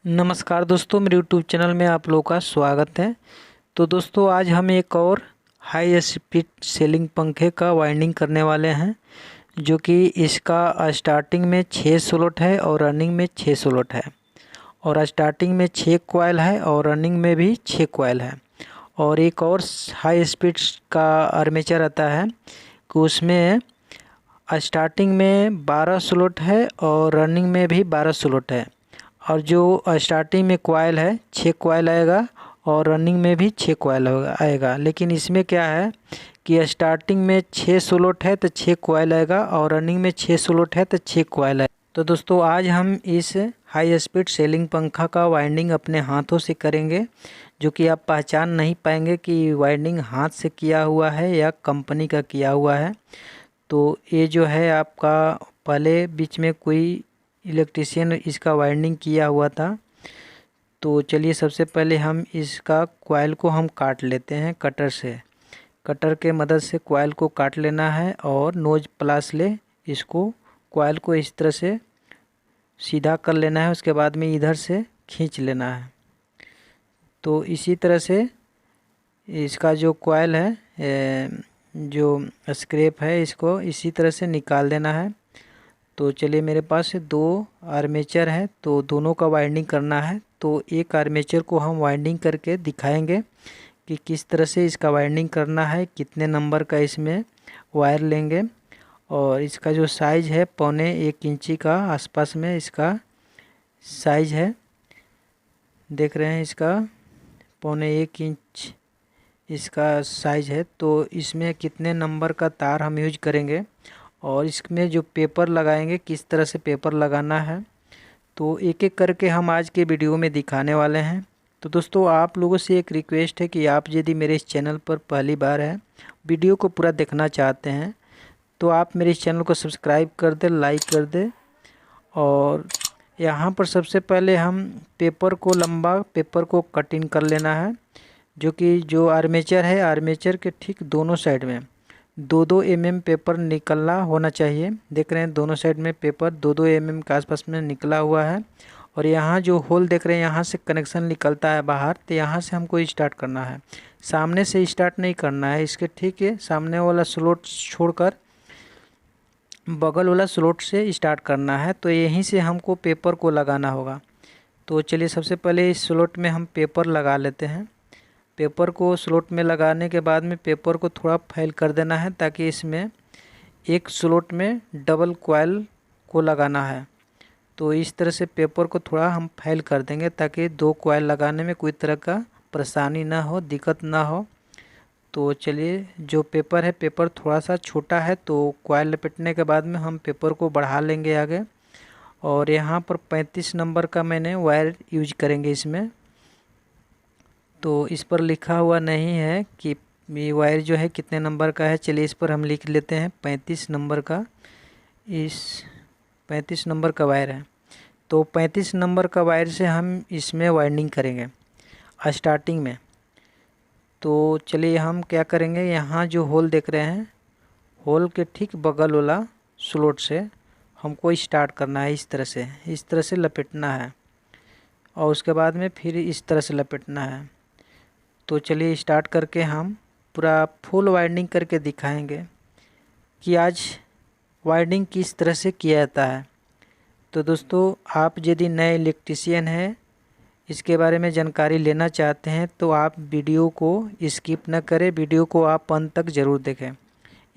नमस्कार दोस्तों, मेरे यूट्यूब चैनल में आप लोगों का स्वागत है। तो दोस्तों, आज हम एक और हाई स्पीड सेलिंग पंखे का वाइंडिंग करने वाले हैं, जो कि इसका स्टार्टिंग में 6 स्लॉट है और रनिंग में 6 स्लॉट है। और स्टार्टिंग में 6 कॉइल है और रनिंग में भी 6 कॉइल है। और एक और हाई स्पीड का आर्मेचर आता है कि उसमें स्टार्टिंग में 12 स्लॉट है और रनिंग में भी 12 स्लॉट है। और जो स्टार्टिंग में कॉइल है 6 कॉइल आएगा और रनिंग में भी 6 कॉइल आएगा। लेकिन इसमें क्या है कि स्टार्टिंग में 6 स्लॉट है तो 6 कॉइल आएगा और रनिंग में 6 स्लॉट है तो 6 कॉइल आएगा। तो दोस्तों, आज हम इस हाई स्पीड सेलिंग पंखा का वाइंडिंग अपने हाथों से करेंगे, जो कि आप पहचान नहीं पाएंगे कि वाइंडिंग हाथ से किया हुआ है या कंपनी का किया हुआ है। तो ये जो है आपका पहले बीच में कोई इलेक्ट्रिशियन इसका वाइंडिंग किया हुआ था। तो चलिए, सबसे पहले हम इसका कॉइल को हम काट लेते हैं कटर से। कटर के मदद से कॉइल को काट लेना है और नोज प्लास ले इसको कॉइल को इस तरह से सीधा कर लेना है। उसके बाद में इधर से खींच लेना है। तो इसी तरह से इसका जो कॉइल है, जो स्क्रैप है, इसको इसी तरह से निकाल देना है। तो चलिए, मेरे पास 2 आर्मेचर है तो दोनों का वाइंडिंग करना है। तो एक आर्मेचर को हम वाइंडिंग करके दिखाएंगे कि किस तरह से इसका वाइंडिंग करना है, कितने नंबर का इसमें वायर लेंगे। और इसका जो साइज़ है 1.25 इंची का आसपास में इसका साइज़ है। देख रहे हैं, इसका 1.25 इंच इसका साइज़ है। तो इसमें कितने नंबर का तार हम यूज करेंगे और इसमें जो पेपर लगाएंगे किस तरह से पेपर लगाना है, तो एक एक करके हम आज के वीडियो में दिखाने वाले हैं। तो दोस्तों, आप लोगों से एक रिक्वेस्ट है कि आप यदि मेरे इस चैनल पर पहली बार है, वीडियो को पूरा देखना चाहते हैं, तो आप मेरे इस चैनल को सब्सक्राइब कर दे, लाइक कर दे। और यहाँ पर सबसे पहले हम पेपर को, लंबा पेपर को कटिंग कर लेना है, जो कि जो आर्मेचर है, आर्मेचर के ठीक दोनों साइड में 2-2 mm पेपर निकलना होना चाहिए। देख रहे हैं, दोनों साइड में पेपर 2-2 mm के आसपास में निकला हुआ है। और यहाँ जो होल देख रहे हैं, यहाँ से कनेक्शन निकलता है बाहर, तो यहाँ से हमको स्टार्ट करना है। सामने से स्टार्ट नहीं करना है, इसके ठीक है सामने वाला स्लॉट छोड़कर बगल वाला स्लॉट से स्टार्ट करना है। तो यहीं से हमको पेपर को लगाना होगा। तो चलिए, सबसे पहले इस स्लॉट में हम पेपर लगा लेते हैं। पेपर को स्लॉट में लगाने के बाद में पेपर को थोड़ा फैल कर देना है, ताकि इसमें एक स्लॉट में डबल कॉइल को लगाना है। तो इस तरह से पेपर को थोड़ा हम फैल कर देंगे, ताकि 2 कॉइल लगाने में कोई तरह का परेशानी ना हो, दिक्कत ना हो। तो चलिए, जो पेपर है, पेपर थोड़ा सा छोटा है, तो कॉइल लपेटने के बाद में हम पेपर को बढ़ा लेंगे आगे। और यहाँ पर 35 नंबर का मैंने वायर यूज करेंगे इसमें। तो इस पर लिखा हुआ नहीं है कि ये वायर जो है कितने नंबर का है। चलिए, इस पर हम लिख लेते हैं 35 नंबर का। इस 35 नंबर का वायर है। तो 35 नंबर का वायर से हम इसमें वाइंडिंग करेंगे स्टार्टिंग में। तो चलिए, हम क्या करेंगे, यहाँ जो होल देख रहे हैं, होल के ठीक बगल वाला स्लॉट से हमको स्टार्ट करना है। इस तरह से लपेटना है और उसके बाद में फिर इस तरह से लपेटना है। तो चलिए, स्टार्ट करके हम पूरा फुल वाइंडिंग करके दिखाएंगे कि आज वाइंडिंग किस तरह से किया जाता है। तो दोस्तों, आप यदि नए इलेक्ट्रिशियन हैं, इसके बारे में जानकारी लेना चाहते हैं, तो आप वीडियो को स्किप न करें, वीडियो को आप अंत तक ज़रूर देखें।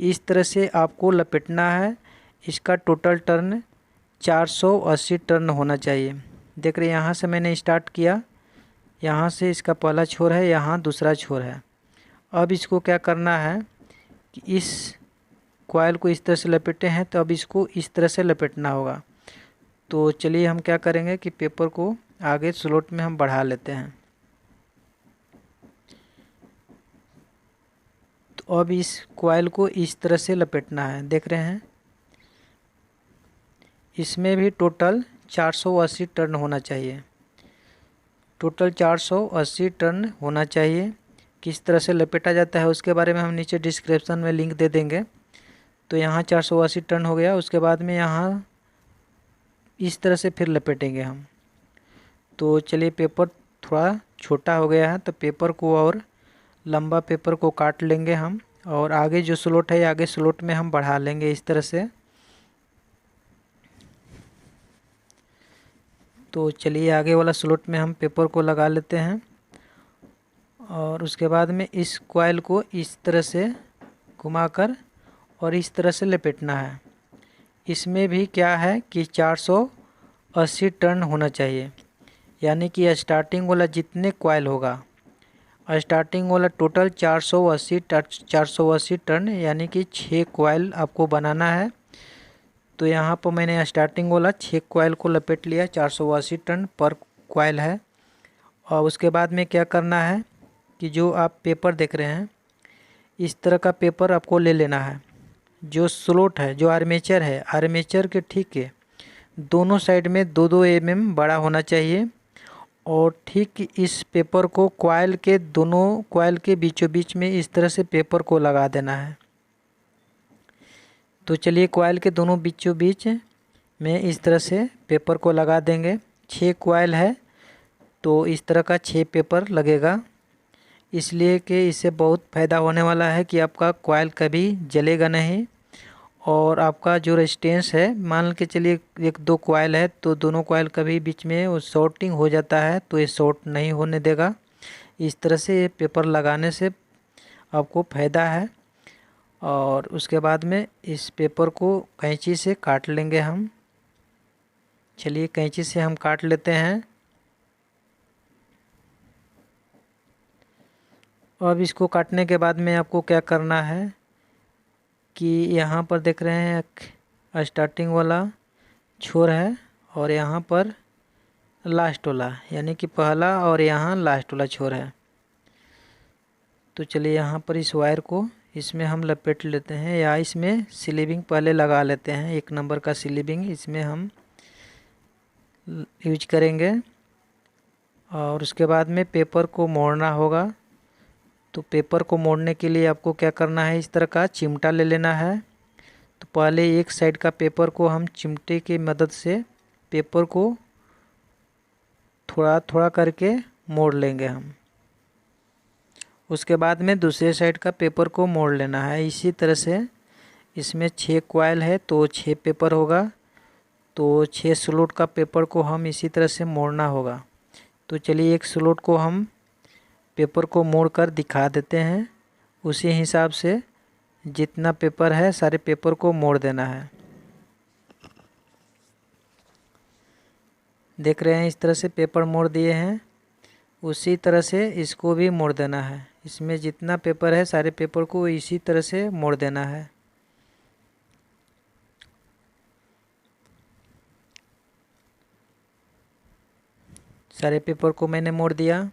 इस तरह से आपको लपेटना है। इसका टोटल टर्न 480 टर्न होना चाहिए। देख रहे हैं, यहाँ से मैंने स्टार्ट किया, यहाँ से इसका पहला छोर है, यहाँ दूसरा छोर है। अब इसको क्या करना है कि इस कॉइल को इस तरह से लपेटे हैं, तो अब इसको इस तरह से लपेटना होगा। तो चलिए, हम क्या करेंगे कि पेपर को आगे स्लॉट में हम बढ़ा लेते हैं। तो अब इस कॉइल को इस तरह से लपेटना है। देख रहे हैं, इसमें भी टोटल 480 टर्न होना चाहिए। टोटल 480 टर्न होना चाहिए। किस तरह से लपेटा जाता है उसके बारे में हम नीचे डिस्क्रिप्शन में लिंक दे देंगे। तो यहाँ 480 टर्न हो गया। उसके बाद में यहाँ इस तरह से फिर लपेटेंगे हम। तो चलिए पेपर थोड़ा छोटा हो गया है, तो पेपर को और लंबा पेपर को काट लेंगे हम, और आगे जो स्लॉट है आगे स्लॉट में हम बढ़ा लेंगे इस तरह से। तो चलिए आगे वाला स्लॉट में हम पेपर को लगा लेते हैं, और उसके बाद में इस कॉइल को इस तरह से घुमाकर और इस तरह से लपेटना है। इसमें भी क्या है कि 480 टर्न होना चाहिए, यानी कि स्टार्टिंग वाला जितने कॉइल होगा, स्टार्टिंग वाला टोटल 480 टर्न, यानी कि 6 कॉइल आपको बनाना है। तो यहाँ पर मैंने स्टार्टिंग वाला 6 कॉइल को लपेट लिया, 480 टन पर कॉइल है। और उसके बाद में क्या करना है कि जो आप पेपर देख रहे हैं इस तरह का पेपर आपको ले लेना है। जो स्लॉट है, जो आर्मेचर है, आर्मेचर के ठीक है दोनों साइड में 2-2 mm बड़ा होना चाहिए, और ठीक इस पेपर को कॉइल के दोनों कॉइल के बीचों बीच में इस तरह से पेपर को लगा देना है। तो चलिए कॉइल के दोनों बीचों बीच में इस तरह से पेपर को लगा देंगे। 6 कॉइल है तो इस तरह का 6 पेपर लगेगा, इसलिए कि इससे बहुत फ़ायदा होने वाला है कि आपका कॉइल कभी जलेगा नहीं, और आपका जो रेजिस्टेंस है, मान के चलिए 1-2 कॉइल है तो दोनों कॉइल कभी बीच में वो शॉर्टिंग हो जाता है तो ये शॉर्ट नहीं होने देगा। इस तरह से ये पेपर लगाने से आपको फ़ायदा है। और उसके बाद में इस पेपर को कैंची से काट लेंगे हम। चलिए कैंची से हम काट लेते हैं। अब इसको काटने के बाद में आपको क्या करना है कि यहाँ पर देख रहे हैं स्टार्टिंग वाला छोर है, और यहाँ पर लास्ट वाला, यानी कि पहला और यहाँ लास्ट वाला छोर है। तो चलिए यहाँ पर इस वायर को इसमें हम लपेट लेते हैं, या इसमें स्लीविंग पहले लगा लेते हैं। 1 नंबर का स्लीविंग इसमें हम यूज करेंगे, और उसके बाद में पेपर को मोड़ना होगा। तो पेपर को मोड़ने के लिए आपको क्या करना है, इस तरह का चिमटा ले लेना है। तो पहले एक साइड का पेपर को हम चिमटे की मदद से पेपर को थोड़ा थोड़ा करके मोड़ लेंगे हम। उसके बाद में दूसरे साइड का पेपर को मोड़ लेना है। इसी तरह से इसमें 6 कॉइल है तो 6 पेपर होगा, तो 6 स्लॉट का पेपर को हम इसी तरह से मोड़ना होगा। तो चलिए एक स्लॉट को हम पेपर को मोड़कर दिखा देते हैं। उसी हिसाब से जितना पेपर है सारे पेपर को मोड़ देना है। देख रहे हैं इस तरह से पेपर मोड़ दिए हैं, उसी तरह से इसको भी मोड़ देना है। इसमें जितना पेपर है सारे पेपर को इसी तरह से मोड़ देना है। सारे पेपर को मैंने मोड़ दिया।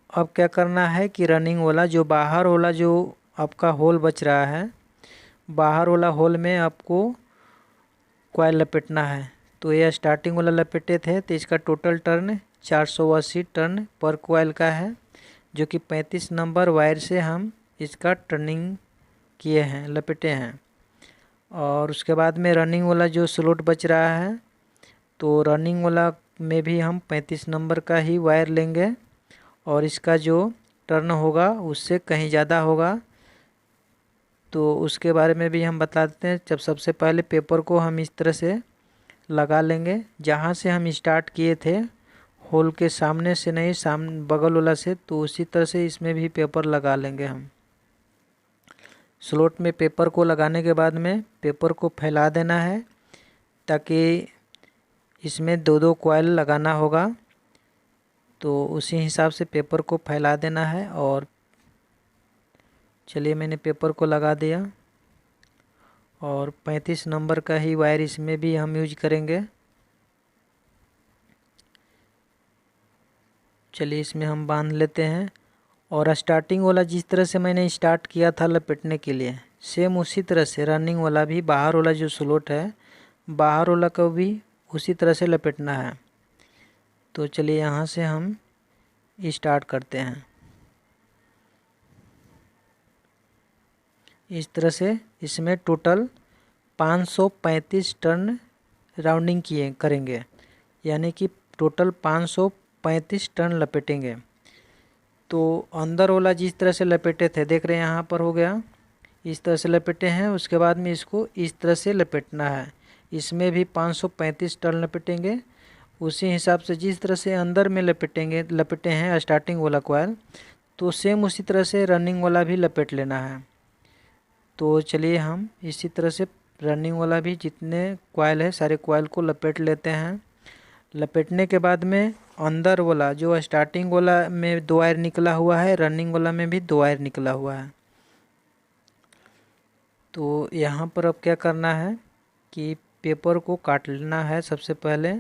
अब क्या करना है कि रनिंग वाला जो बाहर वाला जो आपका होल बच रहा है, बाहर वाला होल में आपको कॉइल लपेटना है। तो यह स्टार्टिंग वाला लपेटे थे तो इसका टोटल टर्न 480 टर्न पर कॉइल का है, जो कि 35 नंबर वायर से हम इसका टर्निंग किए हैं, लपेटे हैं। और उसके बाद में रनिंग वाला जो स्लॉट बच रहा है, तो रनिंग वाला में भी हम 35 नंबर का ही वायर लेंगे, और इसका जो टर्न होगा उससे कहीं ज़्यादा होगा। तो उसके बारे में भी हम बता देते हैं। जब सबसे पहले पेपर को हम इस तरह से लगा लेंगे, जहाँ से हम स्टार्ट किए थे होल के सामने से नहीं, बगल वाला से, तो उसी तरह से इसमें भी पेपर लगा लेंगे हम। स्लॉट में पेपर को लगाने के बाद में पेपर को फैला देना है, ताकि इसमें 2-2 कॉइल लगाना होगा। तो उसी हिसाब से पेपर को फैला देना है। और चलिए मैंने पेपर को लगा दिया, और 35 नंबर का ही वायर इसमें भी हम यूज करेंगे। चलिए इसमें हम बांध लेते हैं। और स्टार्टिंग वाला जिस तरह से मैंने स्टार्ट किया था लपेटने के लिए, सेम उसी तरह से रनिंग वाला भी, बाहर वाला जो स्लॉट है बाहर वाला को भी उसी तरह से लपेटना है। तो चलिए यहाँ से हम स्टार्ट करते हैं। इस तरह से इसमें टोटल 535 टर्न राउंडिंग करेंगे, यानी कि टोटल 35 टर्न लपेटेंगे। तो अंदर वाला जिस तरह से लपेटे थे, देख रहे हैं यहाँ पर हो गया, इस तरह से लपेटे हैं। उसके बाद में इसको इस तरह से लपेटना है। इसमें भी 535 टर्न लपेटेंगे। उसी हिसाब से जिस तरह से अंदर में लपेटे हैं स्टार्टिंग वाला कॉइल, तो सेम उसी तरह से रनिंग वाला भी लपेट लेना है। तो चलिए हम इसी तरह से रनिंग वाला भी जितने कॉइल है सारे कॉइल को लपेट लेते हैं। लपेटने के बाद में अंदर वाला जो स्टार्टिंग वाला में 2 वायर निकला हुआ है, रनिंग वाला में भी 2 वायर निकला हुआ है। तो यहाँ पर अब क्या करना है कि पेपर को काट लेना है। सबसे पहले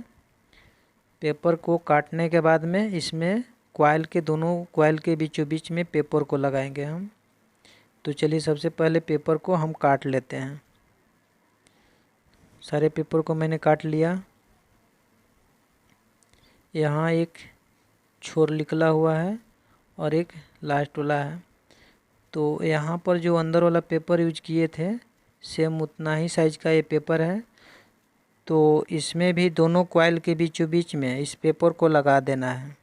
पेपर को काटने के बाद में इसमें कॉइल के दोनों कॉइल के बीचों बीच में पेपर को लगाएंगे हम। तो चलिए सबसे पहले पेपर को हम काट लेते हैं। सारे पेपर को मैंने काट लिया। यहाँ एक छोर निकला हुआ है और एक लास्ट वाला है। तो यहाँ पर जो अंदर वाला पेपर यूज किए थे सेम उतना ही साइज का ये पेपर है। तो इसमें भी दोनों कॉइल के बीचों बीच में इस पेपर को लगा देना है।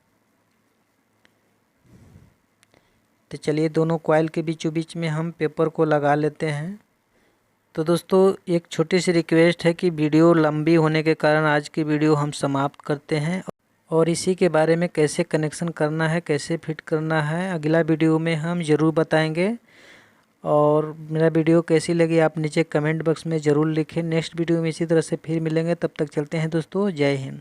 तो चलिए दोनों कॉइल के बीचों बीच में हम पेपर को लगा लेते हैं। तो दोस्तों एक छोटी सी रिक्वेस्ट है कि वीडियो लंबी होने के कारण आज की वीडियो हम समाप्त करते हैं, और इसी के बारे में कैसे कनेक्शन करना है, कैसे फिट करना है, अगला वीडियो में हम ज़रूर बताएंगे। और मेरा वीडियो कैसी लगी आप नीचे कमेंट बॉक्स में ज़रूर लिखें। नेक्स्ट वीडियो में इसी तरह से फिर मिलेंगे, तब तक चलते हैं दोस्तों, जय हिंद।